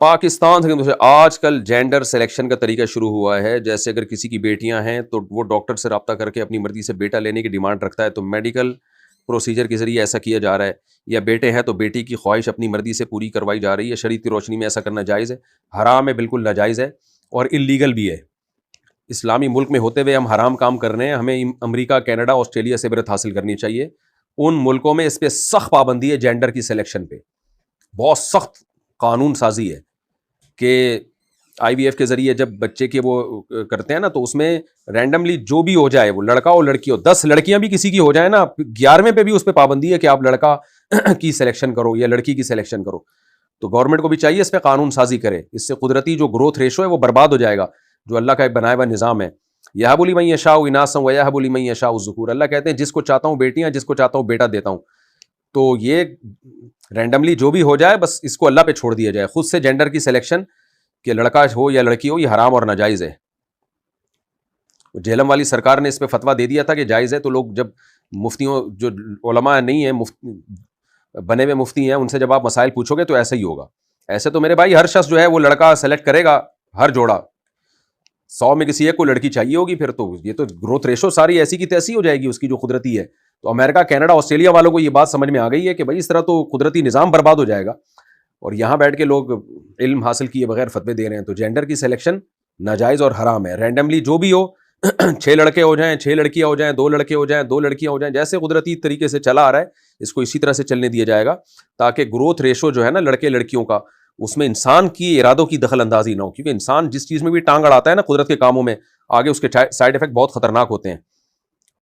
پاکستان سے آج کل جینڈر سلیکشن کا طریقہ شروع ہوا ہے. جیسے اگر کسی کی بیٹیاں ہیں تو وہ ڈاکٹر سے رابطہ کر کے اپنی مرضی سے بیٹا لینے کی ڈیمانڈ رکھتا ہے, تو میڈیکل پروسیجر کے ذریعے ایسا کیا جا رہا ہے. یا بیٹے ہیں تو بیٹی کی خواہش اپنی مرضی سے پوری کروائی جا رہی ہے. شریعت کی روشنی میں ایسا کرنا جائز ہے؟ حرام ہے, بالکل ناجائز ہے اور اللیگل بھی ہے. اسلامی ملک میں ہوتے ہوئے ہم حرام کام کر رہے ہیں. ہمیں امریکہ, کینیڈا, آسٹریلیا سے عبرت حاصل کرنی چاہیے. ان ملکوں میں اس پہ سخت پابندی ہے, جینڈر کی سلیکشن پہ بہت سخت قانون سازی ہے کہ آئی وی ایف کے ذریعے جب بچے کے وہ کرتے ہیں نا, تو اس میں رینڈملی جو بھی ہو جائے, وہ لڑکا ہو لڑکی ہو, 10 لڑکیاں بھی کسی کی ہو جائیں نا, 11ویں پہ بھی اس پہ پابندی ہے کہ آپ لڑکا کی سلیکشن کرو یا لڑکی کی سلیکشن کرو. تو گورنمنٹ کو بھی چاہیے اس پہ قانون سازی کرے. اس سے قدرتی جو گروتھ ریشو ہے وہ برباد ہو جائے گا, جو اللہ کا ایک بنایا ہوا نظام ہے. یہب لمن یشاء اناثا ویہب لمن یشاء الذکور. اللہ کہتے ہیں جس کو چاہتا ہوں بیٹیاں, جس کو چاہتا ہوں بیٹا دیتا ہوں. تو یہ رینڈملی جو بھی ہو جائے بس اس کو اللہ پہ چھوڑ دیا جائے. خود سے جینڈر کی سلیکشن کہ لڑکا ہو یا لڑکی ہو, یہ حرام اور ناجائز ہے. جہلم والی سرکار نے اس پہ فتویٰ دے دیا تھا کہ جائز ہے, تو لوگ جب مفتیوں, جو علماء نہیں ہیں, بنے ہوئے مفتی ہیں, ان سے جب آپ مسائل پوچھو گے تو ایسا ہی ہوگا. ایسے تو میرے بھائی ہر شخص جو ہے وہ لڑکا سلیکٹ کرے گا, ہر جوڑا 100 میں کسی ایک کو لڑکی چاہیے ہوگی, پھر تو یہ تو گروتھ ریشو ساری ایسی کی تیسی ہو جائے گی اس کی جو قدرتی ہے. تو امریکہ, کینیڈا, آسٹریلیا والوں کو یہ بات سمجھ میں آ گئی ہے کہ بھائی اس طرح تو قدرتی نظام برباد ہو جائے گا, اور یہاں بیٹھ کے لوگ علم حاصل کیے بغیر فتوے دے رہے ہیں. تو جینڈر کی سلیکشن ناجائز اور حرام ہے. رینڈملی جو بھی ہو, 6 لڑکے ہو جائیں, 6 لڑکیاں ہو جائیں, 2 لڑکے ہو جائیں, 2 لڑکیاں ہو جائیں, جیسے قدرتی طریقے سے چلا آ رہا ہے اس کو اسی طرح سے چلنے دیا جائے گا, تاکہ گروتھ ریشو جو ہے نا لڑکے لڑکیوں کا, اس میں انسان کی ارادوں کی دخل اندازی نہ ہو. کیونکہ انسان جس چیز میں بھی ٹانگ اڑاتا ہے نا قدرت کے کاموں میں, آگے اس کے سائڈ افیکٹ بہت خطرناک ہوتے ہیں.